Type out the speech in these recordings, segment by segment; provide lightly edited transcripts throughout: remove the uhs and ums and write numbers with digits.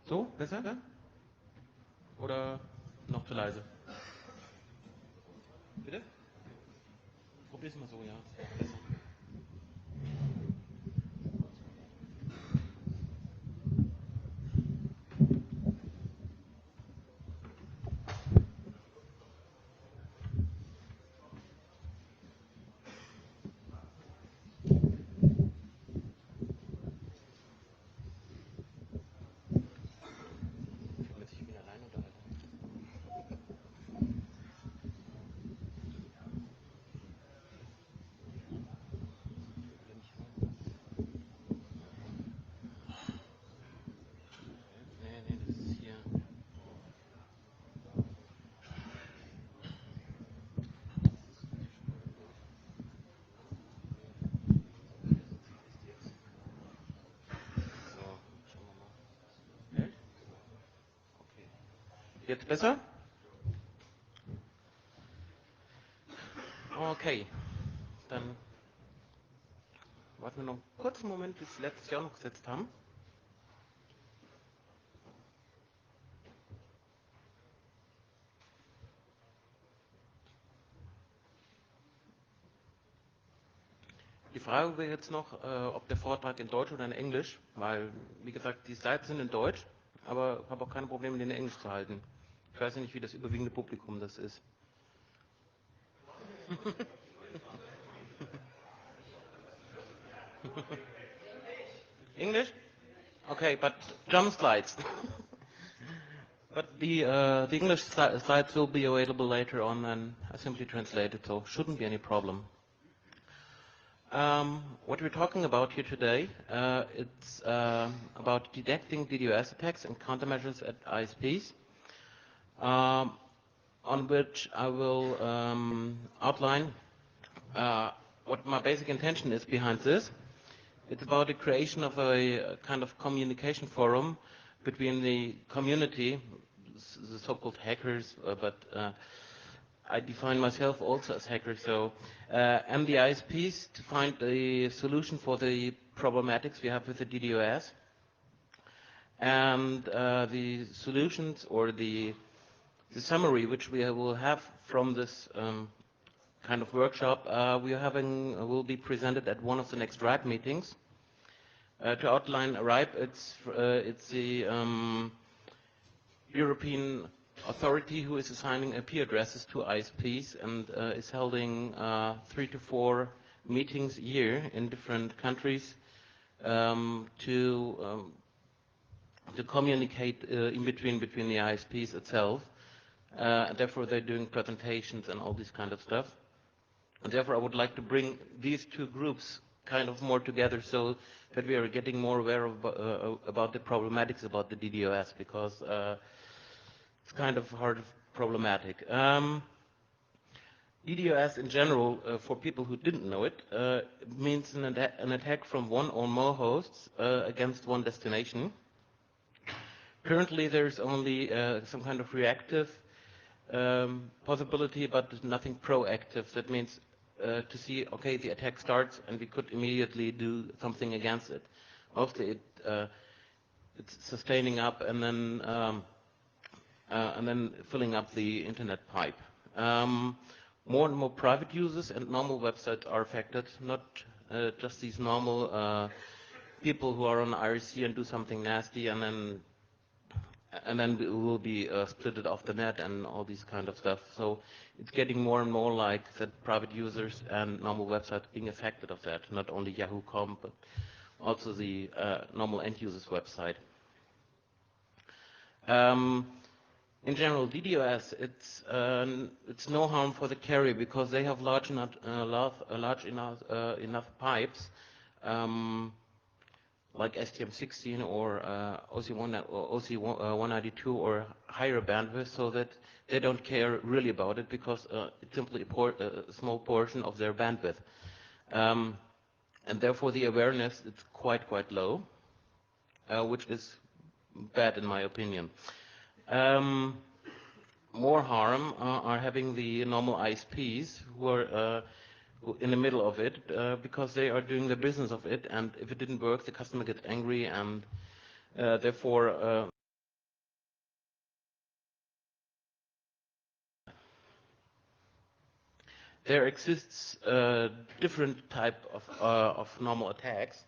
So, besser? Oder noch zu leise? Bitte? Probier's mal so, ja. Besser. Damit ich mich allein unterhalte. Oder nicht hören. Nee, das ist hier. So, schauen wir mal. Hält? Okay. Jetzt besser? Okay. Dann warten wir noch einen kurzen Moment, bis Sie letztes Jahr noch gesetzt haben. Die Frage wäre jetzt noch, ob der Vortrag in Deutsch oder in Englisch, weil, wie gesagt, die Slides sind in Deutsch, aber ich habe auch keine Probleme, den in Englisch zu halten. Ich weiß ja nicht, wie das überwiegende Publikum das ist. English? Okay, but German slides. But the English slides will be available later on, and I simply translate it, so shouldn't be any problem. What we're talking about here today, it's about detecting DDoS attacks and countermeasures at ISPs, on which I will outline what my basic intention is behind this. It's about the creation of a kind of communication forum between the community, the so-called hackers, but I define myself also as hacker, so and the ISPs to find a solution for the problematics we have with the DDoS. And the solutions or the summary which we will have from this kind of workshop will be presented at one of the next RIPE meetings. To outline RIPE, it's the European authority who is assigning IP addresses to ISPs and is holding 3 to 4 meetings a year in different countries to communicate in between the ISPs itself. And therefore, they're doing presentations and all this kind of stuff. And therefore, I would like to bring these two groups kind of more together so that we are getting more aware of, about the problematics about the DDoS, because it's kind of hard problematic. DDoS in general, for people who didn't know it, means an attack from one or more hosts against one destination. Currently, there's only some kind of reactive possibility, but nothing proactive. That means to see, okay, the attack starts, and we could immediately do something against it. Mostly, it's sustaining up and then filling up the internet pipe. More and more private users and normal websites are affected, not just these normal people who are on IRC and do something nasty, and then we will be splitted off the net and all these kind of stuff. So it's getting more and more like that private users and normal websites being affected of that, not only Yahoo.com, but also the normal end users website. In general, DDoS, it's no harm for the carrier because they have large enough pipes, like STM16 or OC192 or higher bandwidth, so that they don't care really about it because it's simply a small portion of their bandwidth. And therefore the awareness is quite low, which is bad in my opinion. More harm are having the normal ISPs who are in the middle of it because they are doing the business of it, and if it didn't work, the customer gets angry, and therefore there exists different type of normal attacks,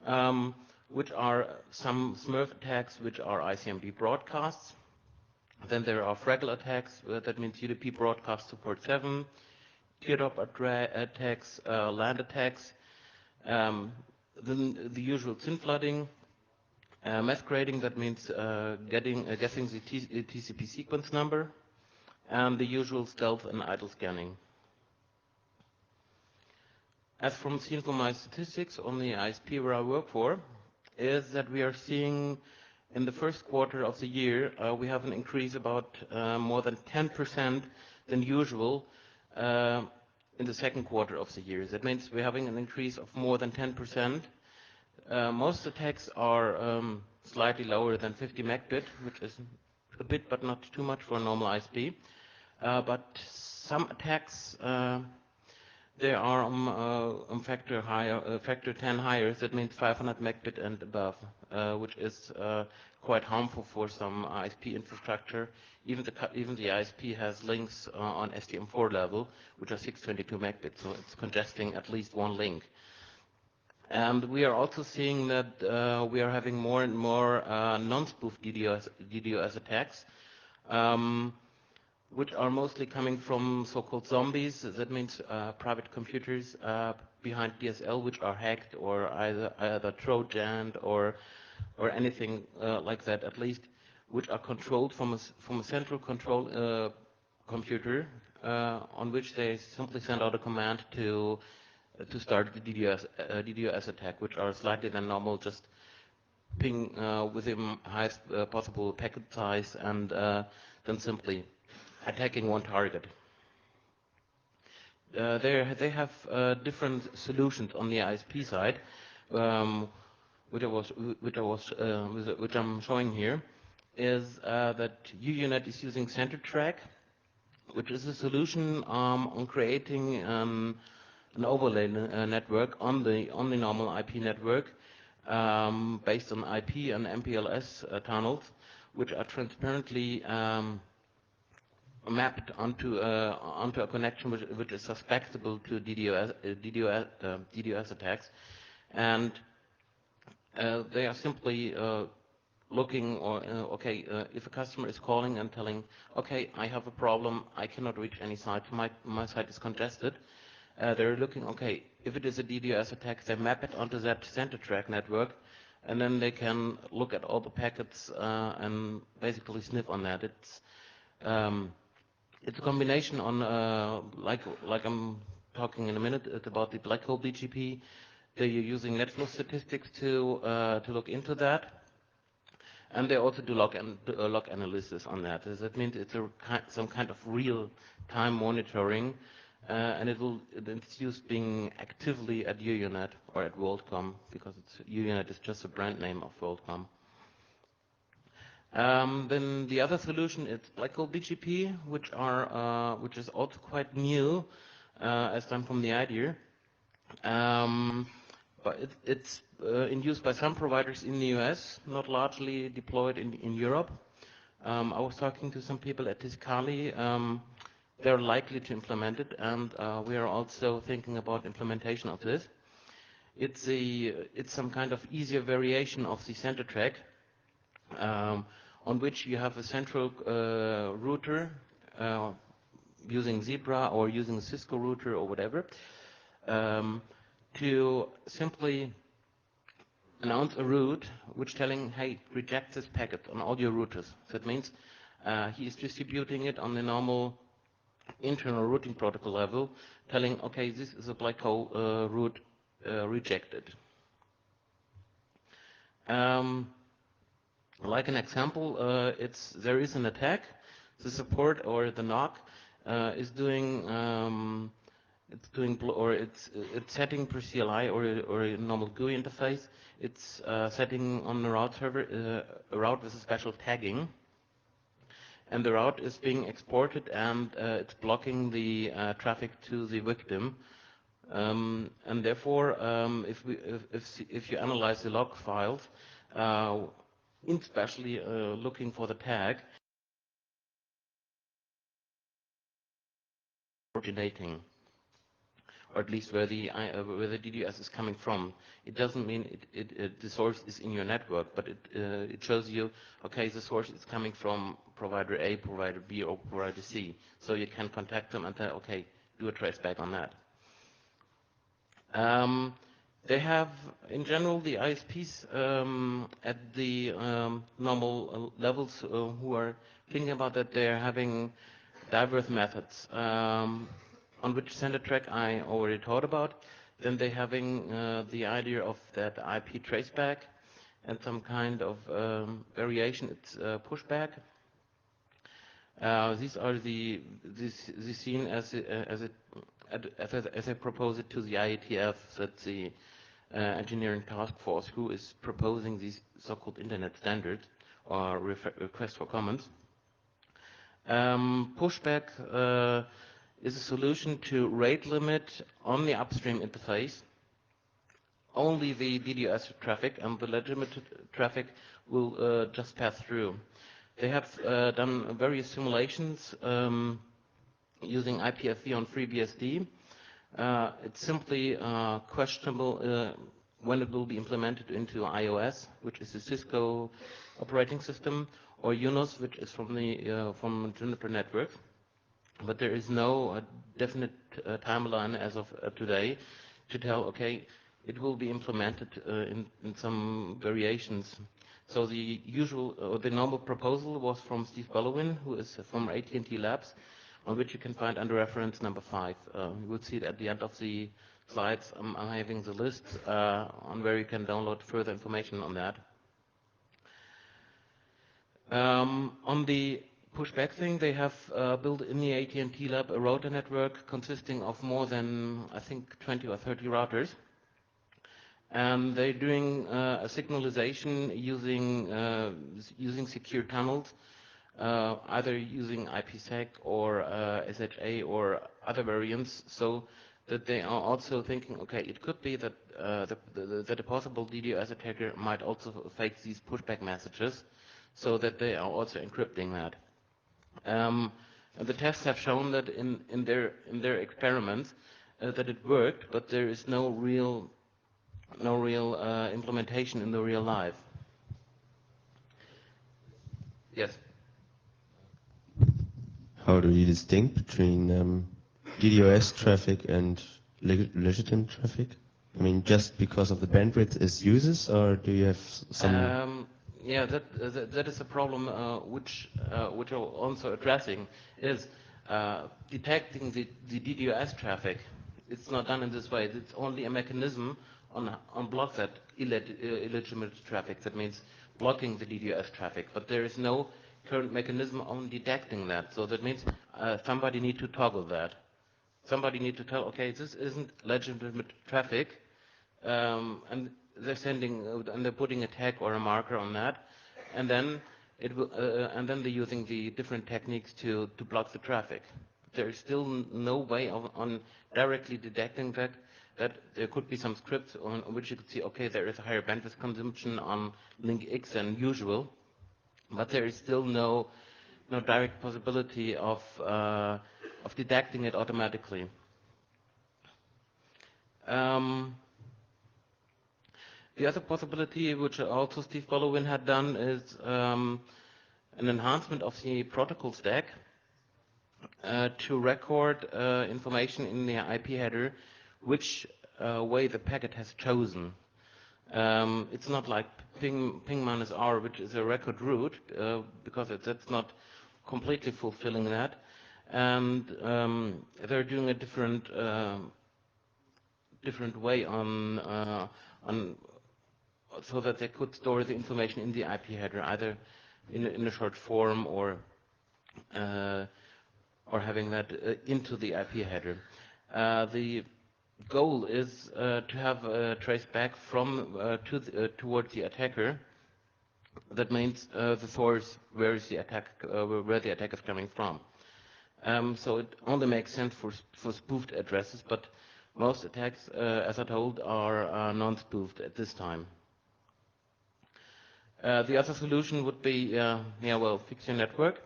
um, which are some Smurf attacks, which are ICMP broadcasts. Then there are Fraggle attacks, that means UDP broadcast to port 7, teardrop attacks, land attacks, um, then the usual SYN flooding, masquerading, that means guessing the TCP sequence number, and the usual stealth and idle scanning. As seen from my statistics on the ISP where I work for, is that we are seeing in the first quarter of the year, we have an increase about more than 10% than usual in the second quarter of the year. That means we're having an increase of more than 10%. Most attacks are slightly lower than 50 megbit, which is a bit but not too much for a normal ISP. But some attacks they are factor 10 higher. That means 500 megbit and above, which is quite harmful for some ISP infrastructure. Even the ISP has links on STM4 level, which are 622 megbit, so it's congesting at least one link. And we are also seeing that we are having more and more non-spoof DDoS attacks. Which are mostly coming from so-called zombies. That means private computers behind DSL, which are hacked or either Trojaned or anything like that, at least, which are controlled from a central control computer, on which they simply send out a command to start the DDoS attack, which are slightly than normal, just ping within highest possible packet size, and then simply attacking one target. They have different solutions on the ISP side, which I'm showing here, is that UUNet is using CenterTrack, which is a solution on creating an overlay network on the normal IP network, based on IP and MPLS tunnels, which are transparently mapped onto a connection which is susceptible to DDoS attacks, and they are simply looking, or if a customer is calling and telling, okay, I have a problem, I cannot reach any site, my site is congested. They're looking, okay, if it is a DDoS attack, they map it onto that CenterTrack network, and then they can look at all the packets and basically sniff on that. It's a combination on, like I'm talking in a minute about the black hole BGP. They're using netflow statistics to look into that, and they also do log analysis on that. That means it's some kind of real-time monitoring, and it's used being actively at UUNet or at WorldCom, because UUNet is just a brand name of WorldCom. Then the other solution is black hole BGP, which is also quite new, as done from the idea. But it's in use by some providers in the US, not largely deployed in Europe. I was talking to some people at Tiscali. They're likely to implement it, and we are also thinking about implementation of this. It's some kind of easier variation of the CenterTrack, on which you have a central router using Zebra or using a Cisco router or whatever, to simply announce a route which telling, hey, reject this packet on all your routers. So that means he is distributing it on the normal internal routing protocol level, telling, okay, this is a black hole route, rejected. Like an example, there is an attack. The support or the NOC is doing it's setting per CLI or a normal GUI interface. It's setting on the route server a route with a special tagging, and the route is being exported, and it's blocking the traffic to the victim. And therefore, if you analyze the log files, especially looking for the tag, originating. or at least where the DDoS is coming from. It doesn't mean the source is in your network, but it shows you, okay, the source is coming from provider A, provider B, or provider C. So you can contact them and say, okay, do a traceback on that. They have, in general, the ISPs at the normal levels who are thinking about that. They're having diverse methods. On which center track I already talked about. Then they're having the idea of that IP traceback and some kind of variation. It's pushback. These are the seen as I propose it to the IETF, that's the engineering task force, who is proposing these so-called internet standards or request for comments. Pushback is a solution to rate limit on the upstream interface. Only the DDoS traffic and the legitimate traffic will just pass through. They have done various simulations using IPFV on FreeBSD. It's simply questionable when it will be implemented into iOS, which is the Cisco operating system, or Unos, which is from Juniper Networks. But there is no definite timeline as of today to tell, okay, it will be implemented in some variations. So the normal proposal was from Steve Ballowin, who is from AT&T Labs, on which you can find under reference number 5. You will see it at the end of the slides. I'm having the list on where you can download further information on that. On the pushback thing, they have built in the AT&T lab a router network consisting of more than, I think, 20 or 30 routers. And they're doing a signalization using secure tunnels, either using IPsec or SHA or other variants, so that they are also thinking, okay, it could be that that a possible DDoS attacker might also fake these pushback messages, so that they are also encrypting that. And the tests have shown that in their experiments that it worked, but there is no real implementation in the real life. Yes. How do you distinguish between DDoS traffic and legitimate traffic? I mean, just because of the bandwidth it uses, or do you have some? Yeah, that is a problem which we're also addressing, is detecting the DDoS traffic. It's not done in this way. It's only a mechanism on block that illegitimate traffic. That means blocking the DDoS traffic. But there is no current mechanism on detecting that. So that means somebody need to toggle that. Somebody need to tell, okay, this isn't legitimate traffic, and they're sending and they're putting a tag or a marker on that, and then they're using the different techniques to block the traffic. There is still no way on directly detecting that there could be some scripts on which you could see, okay, there is a higher bandwidth consumption on link X than usual, but there is still no direct possibility of detecting it automatically. The other possibility, which also Steve Ballowin had done, is an enhancement of the protocol stack to record information in the IP header, which way the packet has chosen. It's not like ping -r, which is a record route, because that's not completely fulfilling that. And they're doing a different way on so that they could store the information in the IP header, either in a short form or having that into the IP header. The goal is to have a trace back from towards the attacker. That means the source, where is the attack, where the attack is coming from. So it only makes sense for spoofed addresses, but most attacks, as I told, are non-spoofed at this time. The other solution would be, fix your network,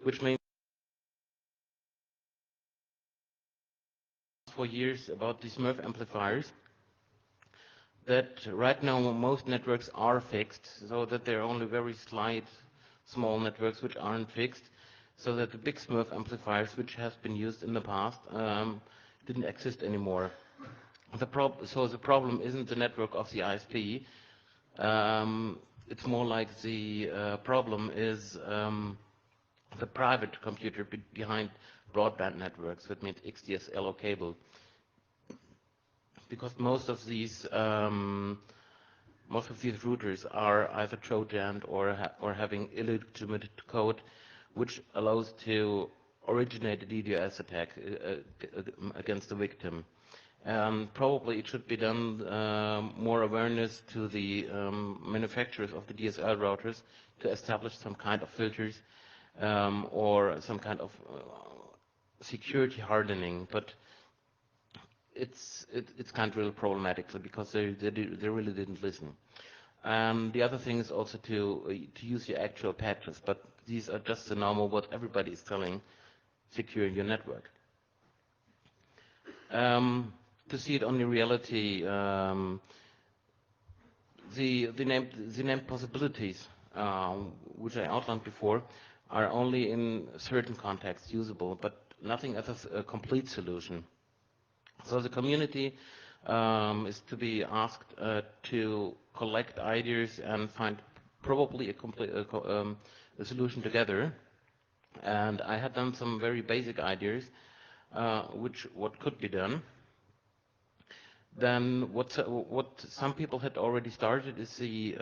which means for years about the Smurf amplifiers, that right now most networks are fixed, so that there are only very slight, small networks which aren't fixed, so that the big Smurf amplifiers, which has been used in the past, didn't exist anymore. So the problem isn't the network of the ISP. It's more like the problem is the private computer behind broadband networks. That means XDSL or cable, because most of these routers are either Trojan or having illegitimate code, which allows to originate a DDoS attack against the victim. Probably it should be done more awareness to the manufacturers of the DSL routers to establish some kind of filters or some kind of security hardening, but it's kind of really problematic because they really didn't listen. The other thing is also to use your actual patches, but these are just the normal what everybody is telling, secure your network. To see it on the reality, the named possibilities, which I outlined before, are only in certain contexts usable, but nothing as a complete solution. So the community is to be asked to collect ideas and find probably a solution together. And I had done some very basic ideas, what could be done. Then what some people had already started is the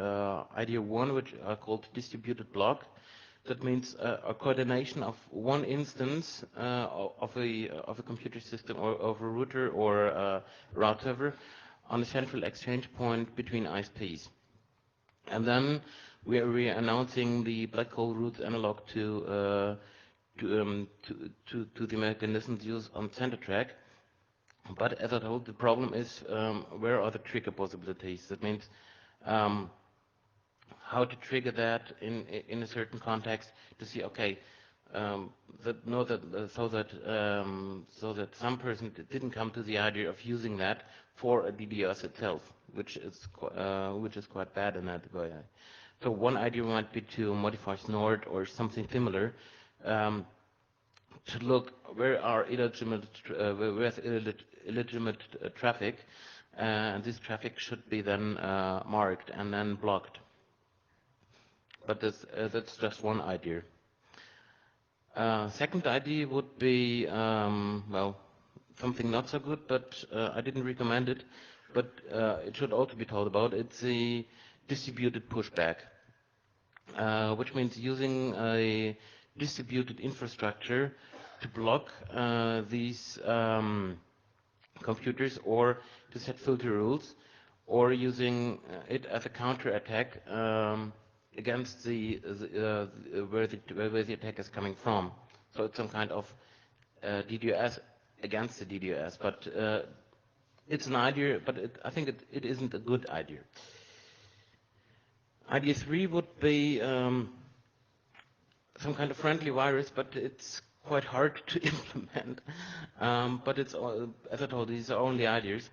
idea one, which are called distributed block. That means a coordination of one instance of a computer system or of a router or a router on a central exchange point between ISPs. And then we are announcing the black hole routes analog to the mechanisms used on center track. But as I told, the problem is where are the trigger possibilities? That means how to trigger that in a certain context to see, okay, so that some person didn't come to the idea of using that for a DDoS itself, which is quite bad in that way. So one idea might be to modify Snort or something similar. To look where are where's illegitimate traffic, and this traffic should be then marked and then blocked. But that's just one idea. Second idea would be well, something not so good, but I didn't recommend it, but it should also be told about. It's the distributed pushback, which means using a distributed infrastructure to block these computers or to set filter rules, or using it as a counter-attack against where the attack is coming from. So it's some kind of DDoS against the DDoS, but it's an idea, but I think it isn't a good idea. Idea 3 would be some kind of friendly virus, but it's quite hard to implement. But it's all, as I told, these are only ideas.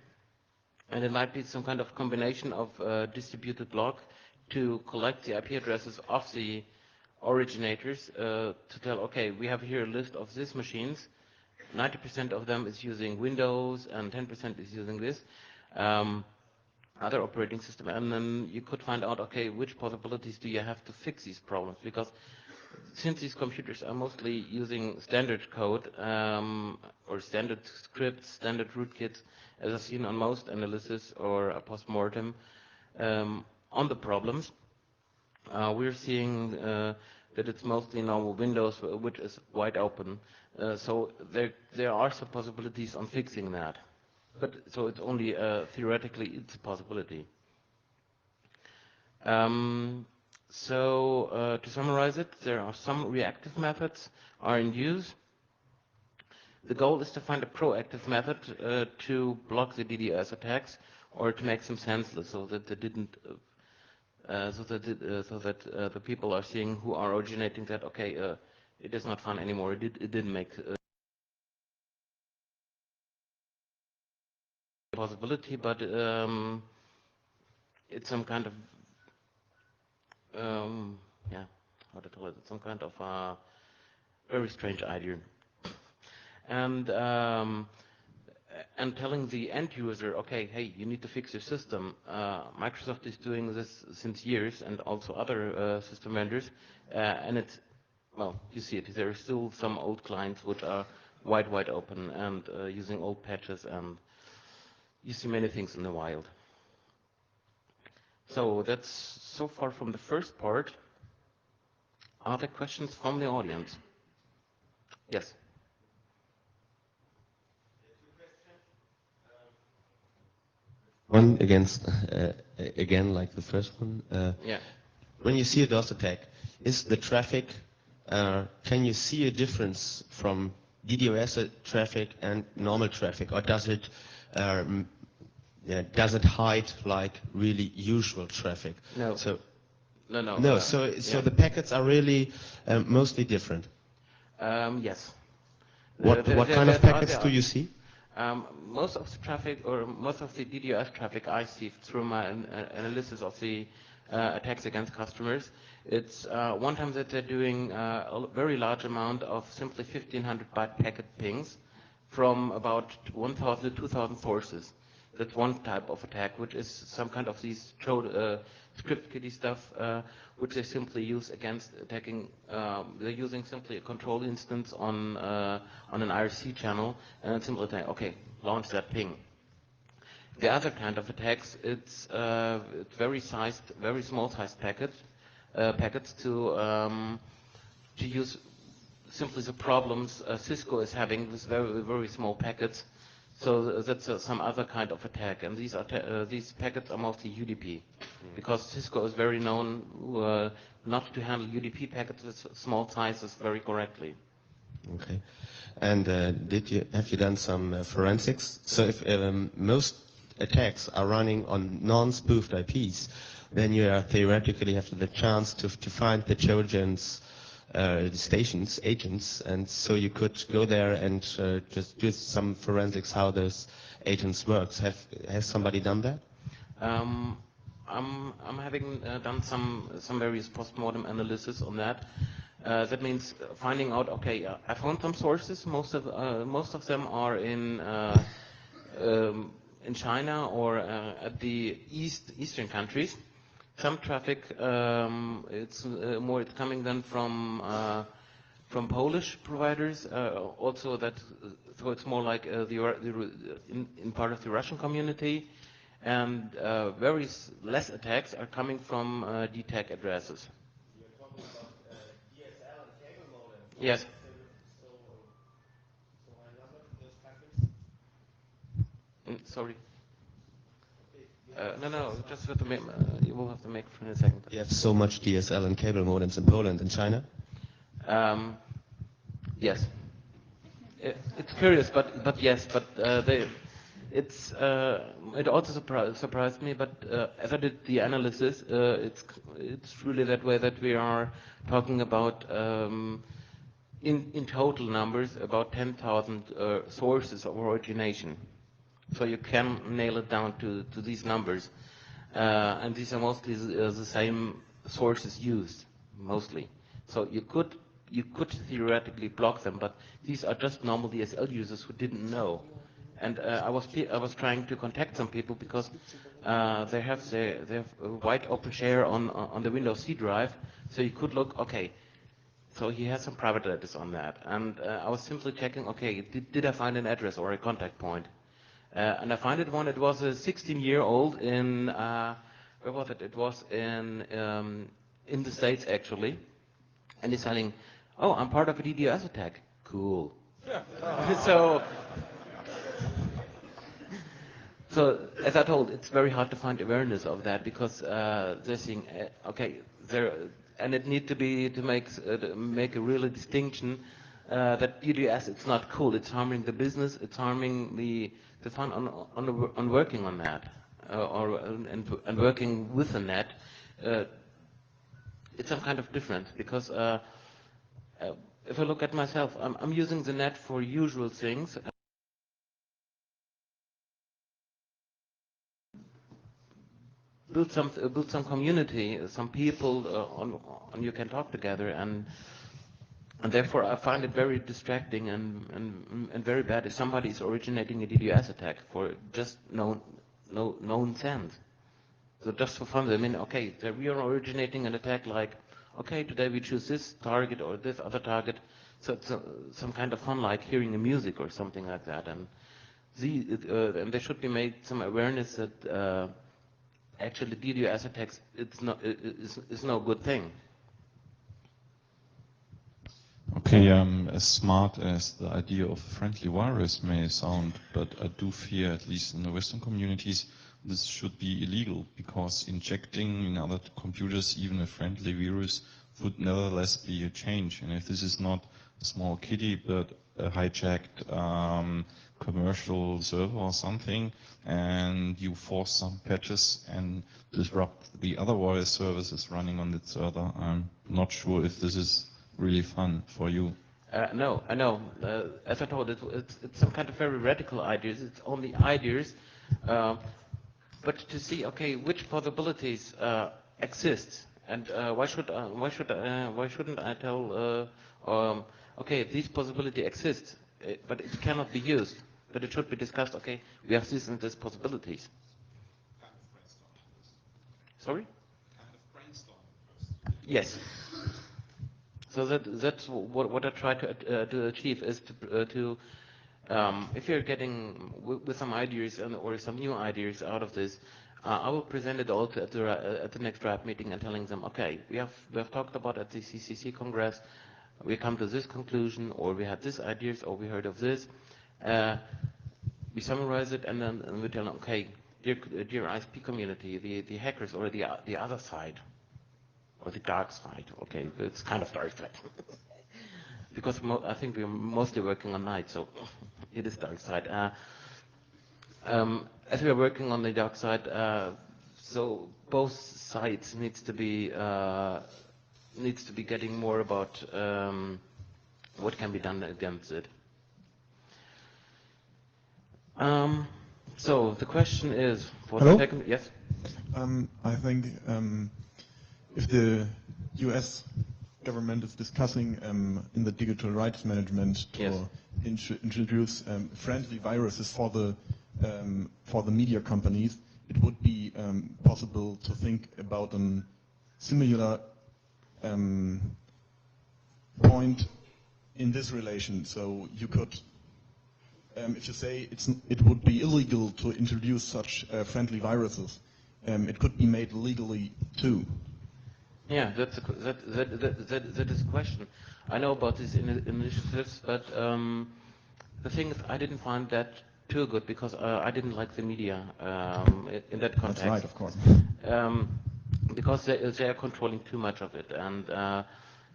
And it might be some kind of combination of distributed block to collect the IP addresses of the originators to tell, okay, we have here a list of these machines. 90% of them is using Windows and 10% is using this other operating system. And then you could find out, okay, which possibilities do you have to fix these problems? Because since these computers are mostly using standard code or standard scripts, standard rootkits, as I've seen on most analysis or post-mortem on the problems, we're seeing that it's mostly normal Windows, which is wide open. So there are some possibilities on fixing that. But so it's only theoretically it's a possibility. To summarize it, there are some reactive methods are in use. The goal is to find a proactive method to block the DDoS attacks or to make them senseless, so that they didn't, so that the people are seeing who are originating that, okay, it is not fun anymore. It didn't make possibility, but it's some kind of yeah, how to tell it? It's some kind of very strange idea. And telling the end user, okay, hey, you need to fix your system. Microsoft is doing this since years, and also other system vendors, and it's, well, you see it. There are still some old clients which are wide open and using old patches, and you see many things in the wild. So that's so far from the first part. Are there questions from the audience? Yes. One against again, like the first one. Yeah. When you see a DOS attack, is the traffic? Can you see a difference from DDoS traffic and normal traffic, or does it hide like really usual traffic? No. So No. no. So Yeah. the packets are really mostly different. Yes. What kind of packets do you see? Most of the traffic, or most of the DDoS traffic I see through my analysis of the attacks against customers, it's one time that they're doing a very large amount of simply 1500 byte packet pings from about 1000 to 2000 sources. That's one type of attack, which is some kind of these script kiddie stuff, which they simply use against attacking. They're using simply a control instance on an IRC channel, and then simply say, okay, launch that ping. The other kind of attacks, it's very small sized packets to use simply the problems Cisco is having with very small packets. So that's some other kind of attack, and these packets are mostly UDP, because Cisco is very known not to handle UDP packets with small sizes very correctly. Okay. And have you done some forensics? So if most attacks are running on non-spoofed IPs, then you theoretically have the chance to find the Trojans, the agents, and so you could go there and just do some forensics how those agents works. Has somebody done that? I'm having done some various postmortem analysis on that. That means finding out. Okay, I found some sources. Most of them are in China or at the eastern countries. Some traffic it's coming then from Polish providers. Also so it's more like in part of the Russian community. And very less attacks are coming from DTAG addresses. You're talking about DSL and cable modems. Yes. So I number those packets? Sorry. No, just have to make, you will have to make for a second. You have so much DSL and cable modems in Poland and China? Yes. It's curious, but yes, but it also surprised me. But as I did the analysis, it's really that way that we are talking about in total numbers about 10,000 sources of origination. So you can nail it down to these numbers, and these are mostly the same sources used, mostly. So you could theoretically block them, but these are just normal DSL users who didn't know. And I was trying to contact some people because they have a wide open share on the Windows C drive, so you could look, okay. So he has some private address on that, and I was simply checking, okay, did I find an address or a contact point? And I found it one. It was a 16-year-old in where was it? It was in the States actually, and he's telling, "Oh, I'm part of a DDoS attack." Cool. so, so as I told, it's very hard to find awareness of that because they're saying, okay, there, and it need to make a really distinction that DDoS, it's not cool. It's harming the business. It's harming the fun on working on that and working with the net. It's some kind of different because if I look at myself, I'm using the net for usual things. build some community, some people on you can talk together, and therefore I find it very distracting and very bad if somebody is originating a DDoS attack for just no sense. So just for fun, I mean, okay, so we are originating an attack like, okay, today we choose this target or this other target, so it's some kind of fun like hearing the music or something like that, and and there should be made some awareness that actually DDoS attacks it's no good thing. Okay, as smart as the idea of a friendly virus may sound, but I do fear, at least in the Western communities, this should be illegal, because injecting in other computers even a friendly virus would nevertheless be a change. And if this is not a small kitty, but a hijacked commercial server or something, and you force some patches and disrupt the other virus services running on that server, I'm not sure if this is really fun for you. No, I know. As I told, it's some kind of very radical ideas. It's only ideas, but to see, okay, which possibilities exist, and why shouldn't I tell, okay, these possibility exists, but it cannot be used. But it should be discussed. Okay, we have this and this possibilities. Sorry? Yes. So that's what I try to achieve is to if you're getting with some ideas or some new ideas out of this, I will present it all at the next draft meeting and telling them, okay, we have talked about at the CCC Congress, we come to this conclusion, or we had this ideas, or we heard of this. We summarize it and then we tell them, okay, dear ISP community, the hackers or the other side. Or the dark side, okay, it's kind of dark side. Because I think we're mostly working on night, so it is dark side. As we are working on the dark side, so both sides needs to be getting more about what can be done against it. So the question is, for Hello? the second, yes? I think if the US government is discussing in the digital rights management to Yes. introduce friendly viruses for the media companies, it would be possible to think about a similar point in this relation. So you could, if you say it would be illegal to introduce such friendly viruses, it could be made legally too. Yeah, that is a question. I know about these initiatives, but the thing is, I didn't find that too good because I didn't like the media in that context. That's right, of course. Because they are controlling too much of it, and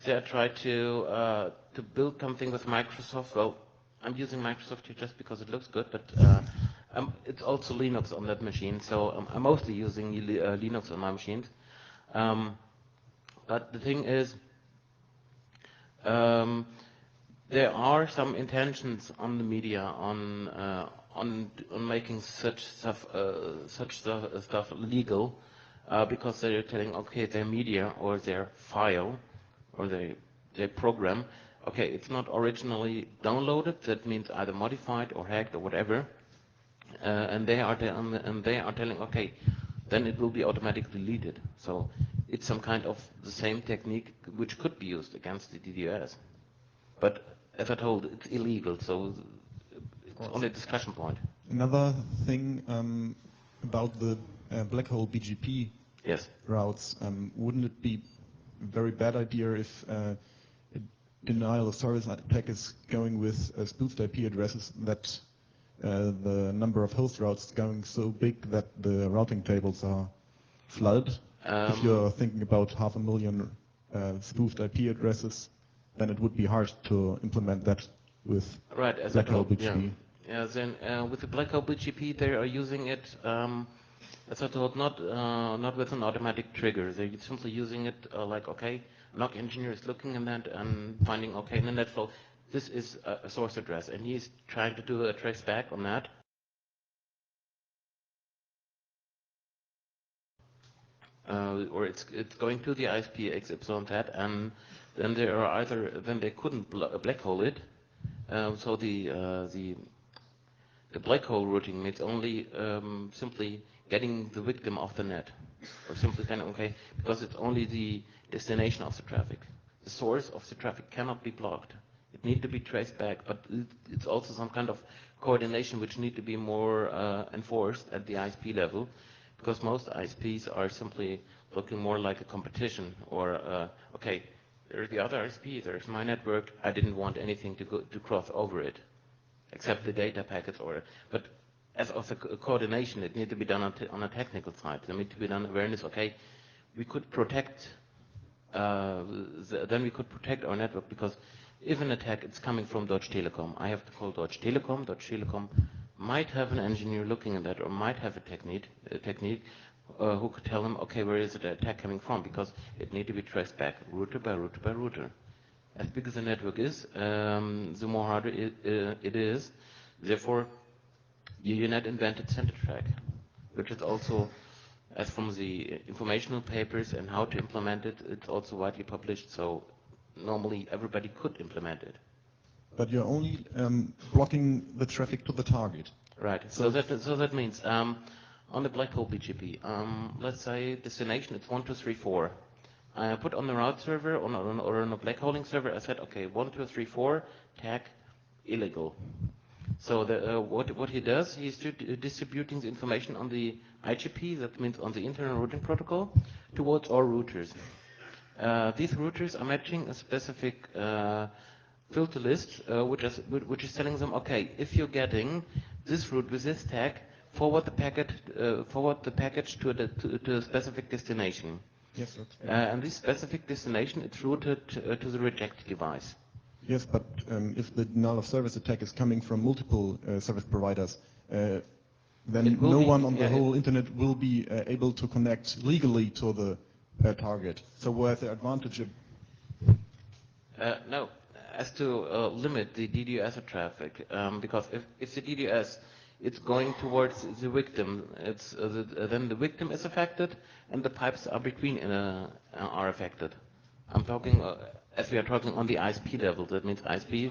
they are trying to build something with Microsoft. Well, I'm using Microsoft here just because it looks good, but it's also Linux on that machine, so I'm mostly using Linux on my machines. But the thing is, there are some intentions on the media on making such stuff legal, because they're telling, okay, their media or their file or their program, okay, it's not originally downloaded. That means either modified or hacked or whatever, and they are telling, okay, then it will be automatically deleted. So it's some kind of the same technique which could be used against the DDoS. But as I told, it's illegal, so it's only a discussion point. Another thing about the black hole BGP Yes. routes, wouldn't it be a very bad idea if a denial of service attack is going with spoofed IP addresses that the number of host routes is going so big that the routing tables are flooded? If you're thinking about 500,000 spoofed IP addresses, then it would be hard to implement that with Right, as black I hole told, BGP. yeah. Then with the black hole BGP, they are using it, as I told, not with an automatic trigger. They're simply using it like, okay, NOC engineer is looking at that and finding, okay, in the net flow, this is a source address, and he's trying to do a trace back on that. or it's going to the ISP XYZ, and then there are then they couldn't black hole it. So the black hole routing means only simply getting the victim off the net, or simply saying, okay, because it's only the destination of the traffic. The source of the traffic cannot be blocked. It needs to be traced back, but it's also some kind of coordination which need to be more enforced at the ISP level, because most ISPs are simply looking more like a competition, or okay, there's the other ISP, there's my network, I didn't want anything to cross over it, except the data packets, but as of the coordination, it needs to be done on a technical side. There needs to be done awareness, okay, we could protect, then we could protect our network, because if an attack is coming from Deutsche Telekom, I have to call Deutsche Telekom. Deutsche Telekom might have an engineer looking at that, or might have a technique who could tell them, okay, where is the attack coming from? Because it needs to be traced back, router by router by router. As big as the network is, the more harder it is. Therefore, UNet invented center track, which is also, as from the informational papers and how to implement it, it's also widely published. So normally everybody could implement it. But you're only blocking the traffic to the target. Right. So that means on the black hole BGP, let's say destination it's 1, 2, 3, 4. I put on the route server or on a black holing server. I said, okay, 1, 2, 3, 4, tag illegal. So what he does, he's distributing the information on the IGP, that means on the internal routing protocol, towards all routers. These routers are matching a specific filter list, which is telling them, okay, if you're getting this route with this tag, forward the package to a specific destination. Yes, And this specific destination, it's routed to the reject device. yes, but if the denial of service attack is coming from multiple service providers, then no one on the whole internet will be able to connect legally to the target. So where's the advantage? No, as to limit the DDoS traffic, because if the DDoS it's going towards the victim, then the victim is affected, and the pipes are between are affected. I'm talking as we are talking on the ISP level. That means ISP.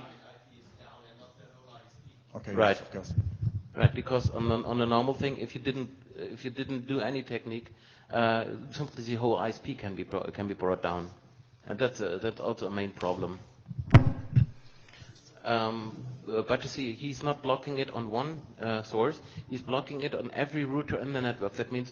Okay, Right. yes, of course. Right, because on the normal thing, if you didn't do any technique, simply the whole ISP can be brought down, and that's also a main problem. But you see, he's not blocking it on one source; he's blocking it on every router in the network. That means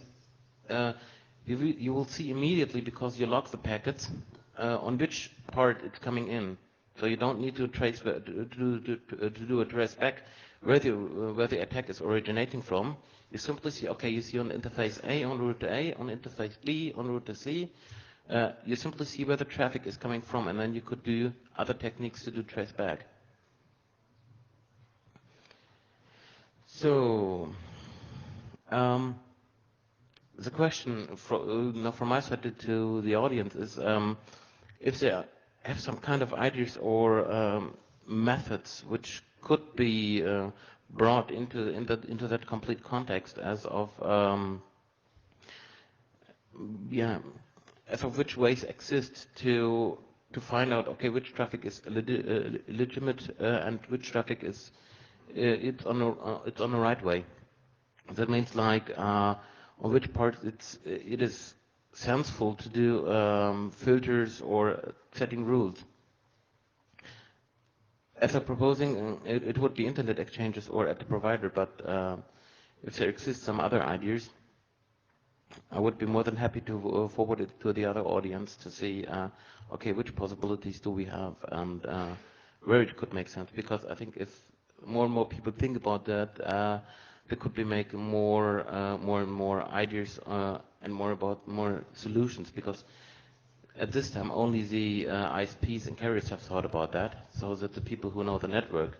you will see immediately, because you lock the packets, on which part it's coming in. So you don't need to do a trace back where the attack is originating from. You simply see, okay, you see on interface A on router A, on interface B on router C. You simply see where the traffic is coming from, and then you could do other techniques to do trace back. So, the question from my side to the audience is if they have some kind of ideas or methods which could be brought into that complete context as of as of which ways exist to find out, okay, which traffic is legitimate and which traffic is it's on the right way. That means like on which part it is sensible to do filters or setting rules. As I'm proposing, it would be internet exchanges or at the provider, but if there exist some other ideas, I would be more than happy to forward it to the other audience to see, okay, which possibilities do we have and where it could make sense. Because I think if more and more people think about that, there could be making more and more ideas and more solutions. Because at this time, only the ISPs and carriers have thought about that, so that the people who know the network,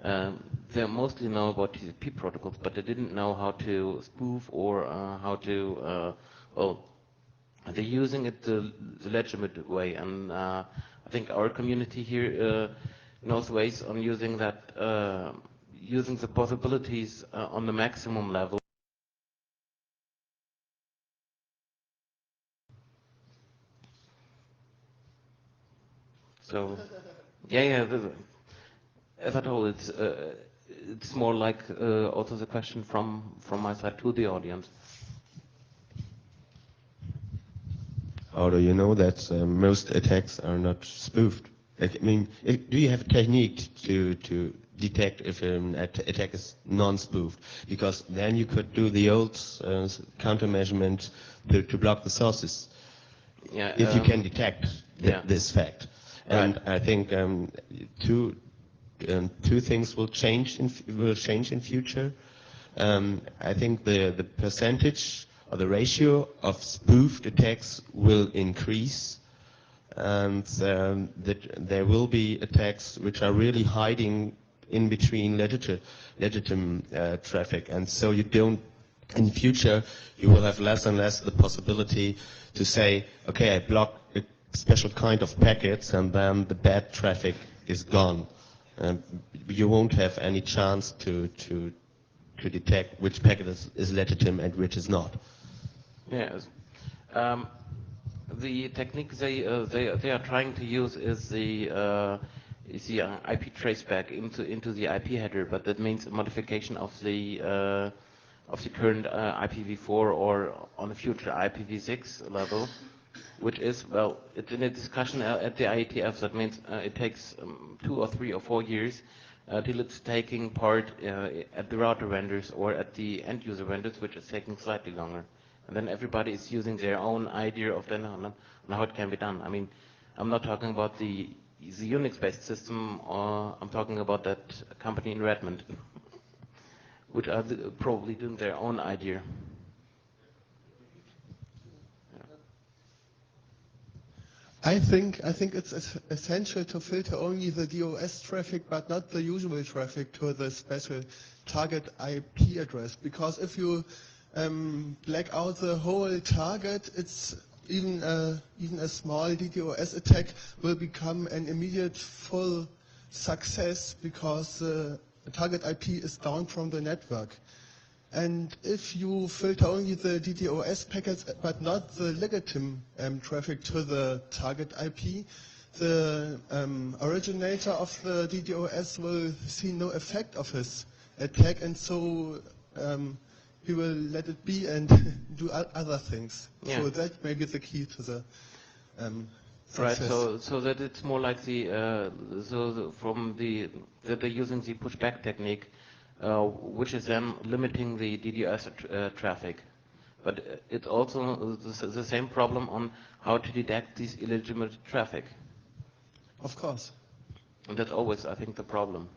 they mostly know about TCP protocols, but they didn't know how to spoof or how to, well, they're using it the legitimate way. And I think our community here knows ways on using that, using the possibilities on the maximum level. So, yeah. As I told, it's more like also the question from my side to the audience. How do you know that most attacks are not spoofed? I mean, do you have a technique to detect if an attack is non-spoofed? Because then you could do the old countermeasurement to block the sources, Yeah. if you can detect Yeah. this fact. Right. And I think two things will change in future. I think the percentage or the ratio of spoofed attacks will increase, and that there will be attacks which are really hiding in between legitimate traffic, and so you don't. In future, you will have less and less the possibility to say, okay, I block a special kind of packets, and then the bad traffic is gone. You won't have any chance to detect which packet is legitimate and which is not. Yes. The technique they are trying to use is the IP traceback into the IP header, but that means a modification of the current IPv4 or on the future IPv6 level, which is, well, it's in a discussion at the IETF. That means it takes 2 or 3 or 4 years till it's taking part at the router vendors or at the end user vendors, which is taking slightly longer. And then everybody is using their own idea of then on how it can be done. I mean, I'm not talking about the Unix-based system, or I'm talking about that company in Redmond, which are probably doing their own idea. I think it's essential to filter only the DOS traffic, but not the usual traffic to the special target IP address. Because if you black out the whole target, it's even a small DDoS attack will become an immediate full success because the target IP is down from the network. And if you filter only the DDoS packets but not the legitimate traffic to the target IP, the originator of the DDoS will see no effect of his attack, and so he will let it be and do other things. Yeah. So that may be the key to the Right, success. so that it's more like that they're using the pushback technique, which is then limiting the DDoS traffic. But it's also the same problem on how to detect this illegitimate traffic. Of course. And that's always, I think, the problem.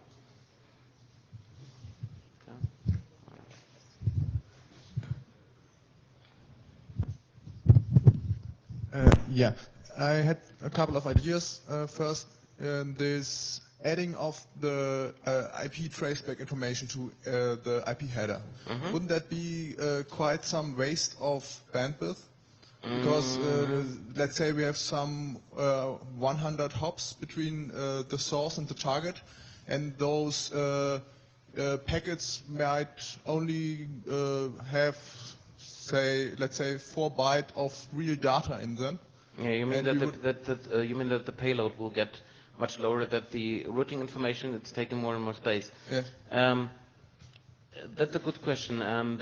Yeah, I had a couple of ideas. First, this adding of the IP traceback information to the IP header. Mhm. Wouldn't that be quite some waste of bandwidth? Because let's say we have some 100 hops between the source and the target, and those packets might only have, let's say 4 bytes of real data in them. Yeah, you mean And you mean that the payload will get much lower, that the routing information it's taking more and more space. Yeah. That's a good question, and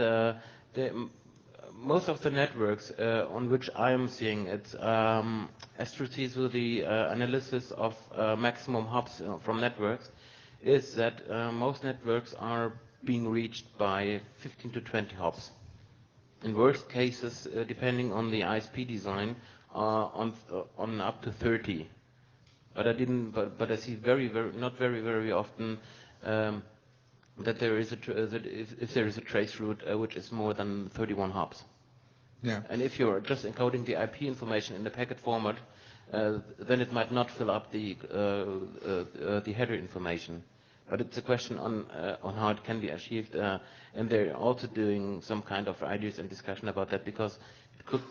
most of the networks on which I am seeing it, as proceeds with the analysis of maximum hops from networks, is that most networks are being reached by 15 to 20 hops. In worst cases, depending on the ISP design, on up to 30. But I see not very often that there is if there is a trace route which is more than 31 hops. Yeah. And if you're just encoding the IP information in the packet format, then it might not fill up the header information. But it's a question on how it can be achieved, and they're also doing some kind of ideas and discussion about that, because it could,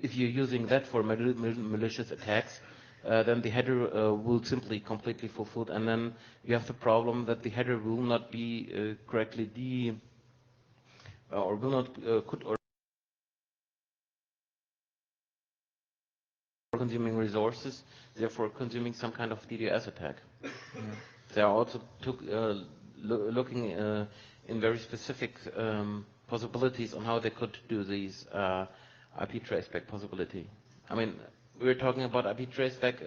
if you're using that for malicious attacks, then the header will simply completely fulfilled, and then you have the problem that the header will not be correctly or will not could or consuming resources, therefore consuming some kind of DDoS attack. They are also looking in very specific possibilities on how they could do these IP traceback possibility. I mean, we're talking about IP traceback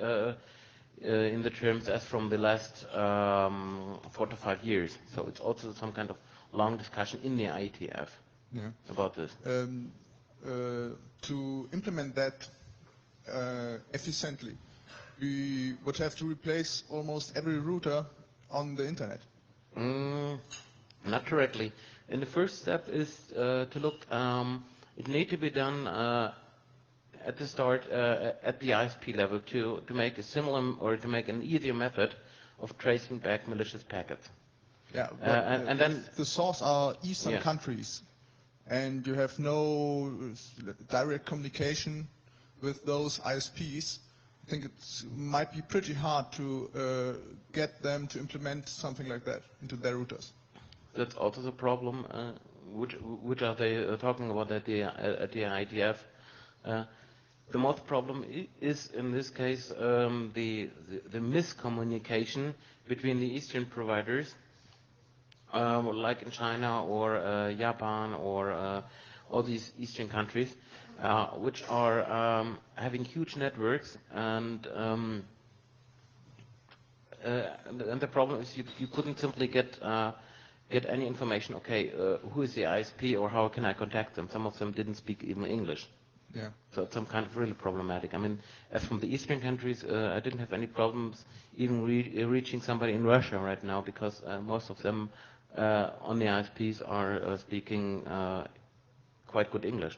in the terms as from the last 4 to 5 years. So it's also some kind of long discussion in the IETF about this. To implement that efficiently, we would have to replace almost every router on the internet. Not directly. And the first step is to look, it needs to be done at the start at the ISP level to make a similar or to make an easier method of tracing back malicious packets. Yeah, and then the source are Eastern Yes. countries, and you have no direct communication with those ISPs. I think it might be pretty hard to get them to implement something like that into their routers. that's also the problem. Which are they talking about at the IETF? The most problem is in this case the miscommunication between the Eastern providers, like in China or Japan or all these Eastern countries, which are having huge networks, and the problem is you couldn't simply get any information. Okay, who is the ISP or how can I contact them? Some of them didn't speak even English. Yeah. So it's some kind of really problematic. I mean, as from the Eastern countries, I didn't have any problems even reaching somebody in Russia right now because most of them on the ISPs are speaking quite good English.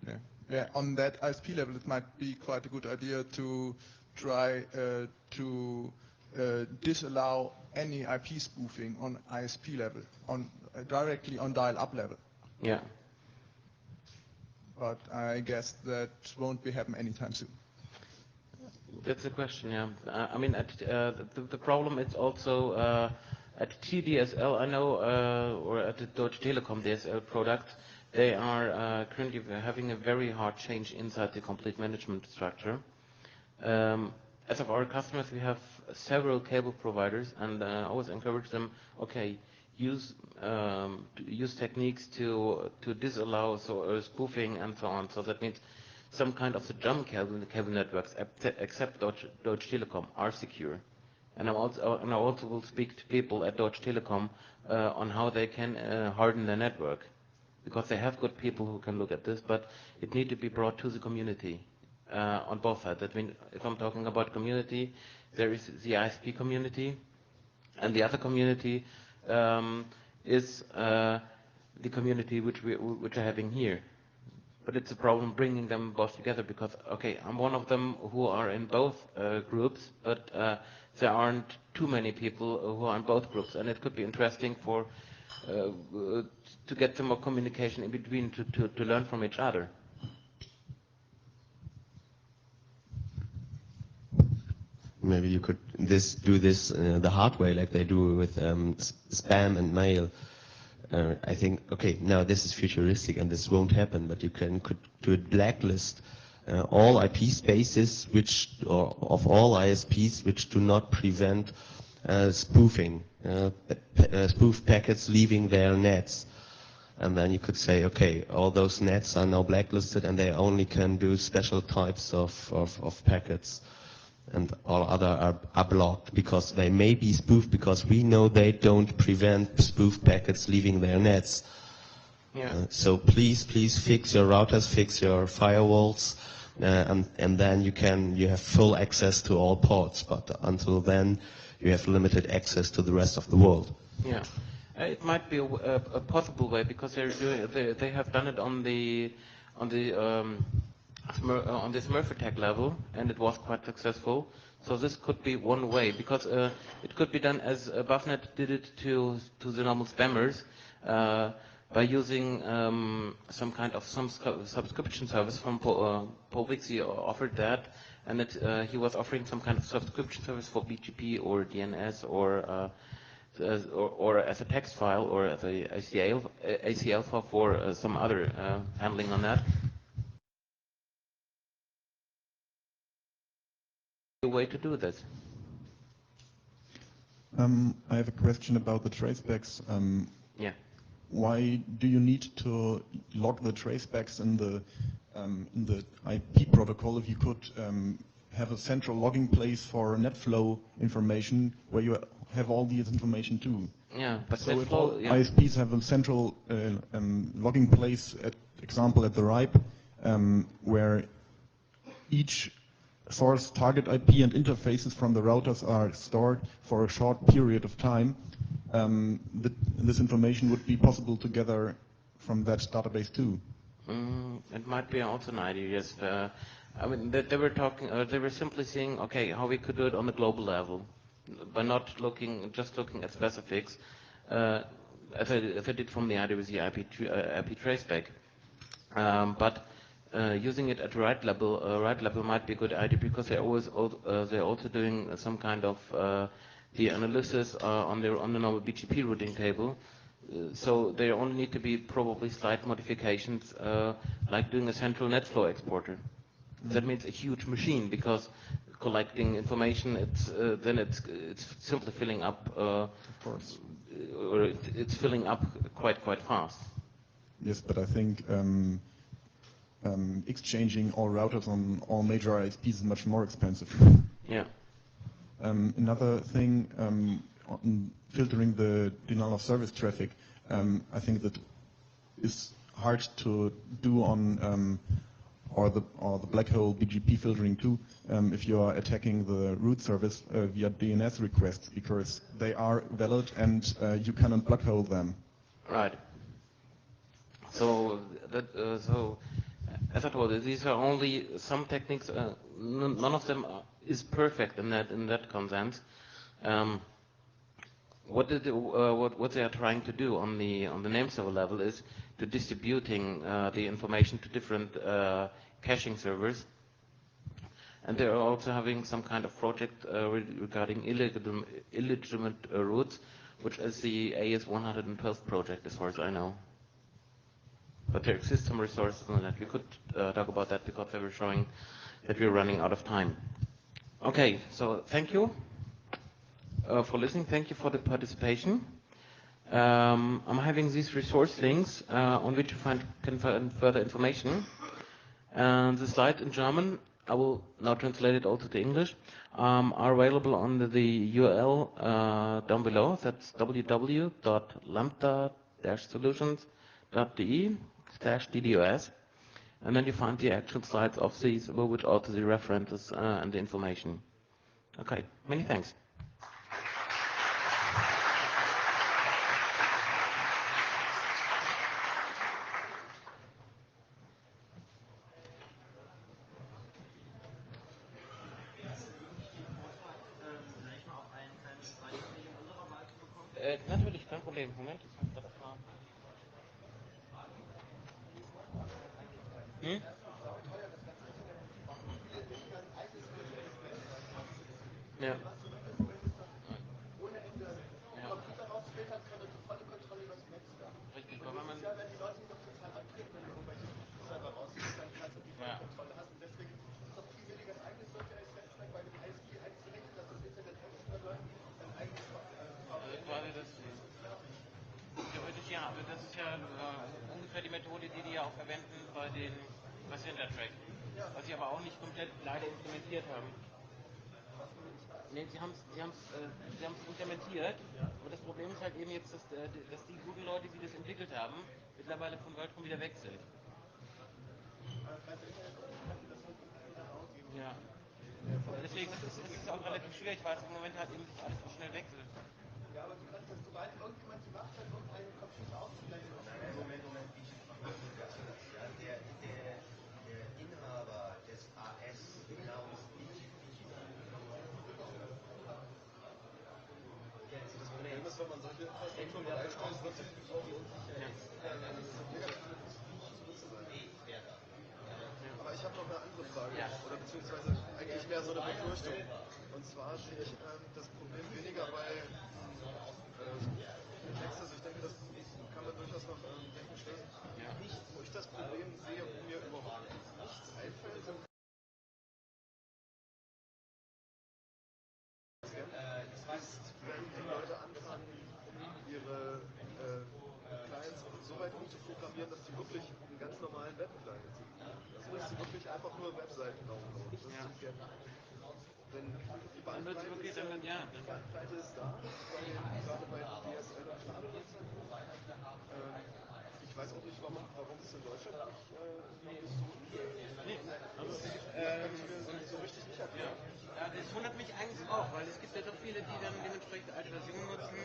Yeah. Yeah. On that ISP level, it might be quite a good idea to try to disallow any IP spoofing on ISP level, on directly on dial-up level. Yeah. But I guess that won't be happen anytime soon. That's the question, yeah. I mean, the problem is also at TDSL, I know, or at the Deutsche Telekom DSL product, they are currently having a very hard change inside the complete management structure. As of our customers, we have several cable providers, and I always encourage them, okay, use techniques to disallow spoofing and so on. So that means some kind of the dumb cable networks, except Deutsche Telekom, are secure. And I also will speak to people at Deutsche Telekom on how they can harden their network, because they have good people who can look at this, but it needs to be brought to the community on both sides. That means if I'm talking about community, there is the ISP community, and the other community is the community which are having here. But it's a problem bringing them both together because, okay, I'm one of them who are in both groups, but there aren't too many people who are in both groups, and it could be interesting for to get some more communication in between to learn from each other. Maybe you could do this the hard way, like they do with spam and mail. I think, okay, now this is futuristic and this won't happen, but you could do a blacklist all IP spaces of all ISPs which do not prevent spoofing, spoof packets leaving their nets. And then you could say, okay, all those nets are now blacklisted and they only can do special types of packets. And all other are blocked because they may be spoofed because we know they don't prevent spoof packets leaving their nets. Yeah. So please fix your routers, fix your firewalls, and then you have full access to all ports. But until then, you have limited access to the rest of the world. Yeah, it might be a possible way because they have done it on the Smurf attack level, and it was quite successful. So this could be one way, because it could be done as Buffnet did it to the normal spammers by using some kind of subscription service from Paul Wixie offered that, and he was offering some kind of subscription service for BGP or DNS or as a text file or as a ACL file for some other handling on that. way to do this. I have a question about the tracebacks. Yeah. Why do you need to log the tracebacks in the IP protocol if you could have a central logging place for NetFlow information where you have all these information too? Yeah, but So if NetFlow, all yeah. ISPs have a central logging place, at example at the RIPE, where each source target IP and interfaces from the routers are stored for a short period of time, this information would be possible to gather from that database too. It might be also an idea, yes. I mean, they were talking, they were simply saying, okay, how we could do it on the global level, by not just looking at specifics, as I did from the idea with the IP traceback. But using it at right level might be a good idea because they're also doing some kind of the analysis on the normal BGP routing table. So there only need to be probably slight modifications, like doing a central NetFlow exporter. That means a huge machine because collecting information, it's simply filling up. Of course. Or it's filling up quite fast. Yes, but I think exchanging all routers on all major ISPs is much more expensive. Yeah. Another thing, on filtering the denial of service traffic, I think that is hard to do on or the black hole BGP filtering too, if you are attacking the root service via DNS requests, because they are valid and you cannot black hole them. Right. So as I told you, these are only some techniques. None of them is perfect in that consensus. What they are trying to do on the name server level is to distributing the information to different caching servers, and they are also having some kind of project regarding illegitimate routes, which is the AS112 project, as far as I know. But there exist some resources on that. We could talk about that because they were showing that we're running out of time. Okay, so thank you for listening. Thank you for the participation. I'm having these resource links on which you can find further information. And the slide in German, I will now translate it also to English, are available on the URL down below. That's www.lambda-solutions.de/ddos. And then you find the actual slides of these with also the references and the information. Okay, many thanks. Natürlich, kein Problem. Moment, ich hab das mal. Hm? Ja. Richtig, weil wenn man quasi das theoretisch ja, aber das ist ja ungefähr die Methode, die ja auch verwenden bei Center-Track. Was sie aber auch nicht komplett leider implementiert haben. Nee, sie haben es implementiert, aber das Problem ist halt eben jetzt, dass die guten Leute, die das entwickelt haben, mittlerweile von WorldCom wieder weg sind. Ja. Deswegen ist es auch relativ schwierig, weil es im Moment halt eben sich alles so schnell wechselt. Ja, aber du kannst das, sobald irgendjemand die Macht hat, irgendeinen Computer auszublenden. Moment, ja, der Inhaber des AS namens das Problem ist, wenn man solche Infrastrukturen bereitstellt, wird sich die Unsicherheit. Aber ich habe noch eine andere Frage, oder beziehungsweise eigentlich mehr so eine Befürchtung. Und zwar sehe ich das Problem weniger bei Texas. Ich denke, das kann man durchaus noch technisch lösen. Wo ich das Problem sehe, wo mir überhaupt nichts einfällt, ist, wenn die Leute anfangen, ihre Clients so weit umzuprogrammieren, dass die wirklich einen ganz normalen Web-Client sind. Also dass sie wirklich einfach nur Webseiten downloaden. Das ist wenn die Bandbreite ist, Bandbreite ist da, gerade bei DSL und Startnutzern. Ich weiß auch nicht, warum es in Deutschland nicht so so richtig nicht erklärt. Ja, das wundert mich eigentlich auch, weil es gibt ja doch viele, die dann dementsprechend alte Versionen nutzen.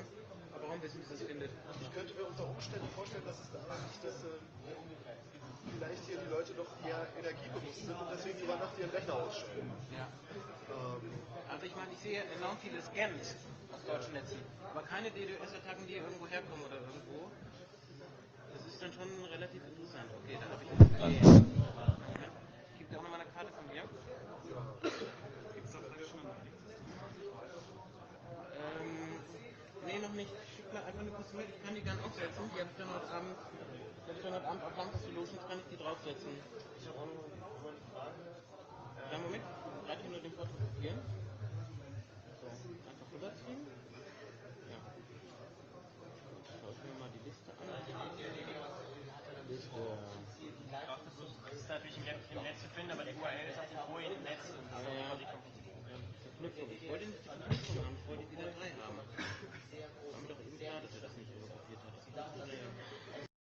Aber warum wissen Sie das findet? Ich könnte mir unter Umständen vorstellen, dass es daran liegt, dass vielleicht hier die Leute doch eher energiebewusst sind und deswegen über Nacht ihren Rechner ausschalten. Ja. Also ich meine, ich sehe enorm viele Scans aus deutschen Netzen, aber keine DDoS-Attacken, die irgendwo herkommen oder irgendwo. Das ist dann schon relativ interessant. Okay, dann habe ich das gesehen. Gibt es auch nochmal eine Karte von mir? Gibt es doch vielleicht schon noch nichts? Nee, noch nicht. Schick mir einfach eine kurze Mail. Ich kann die gerne aufsetzen. Die habe ich dann heute Abend auf Lampe Solutions, kann ich die draufsetzen. Ich habe auch noch eine Frage. Ja, Moment. Reicht hier nur den Vortrag kopieren. So, einfach rüberziehen. Ja. Schau ich mir mal die Liste an. Liste. Das ist natürlich im Netz zu finden, aber die URL ist auf dem Folie im Netz und das ist quasi kompliziert. Verknüpfung. Ich wollte nicht die Verknüpfung haben, ich wollte wieder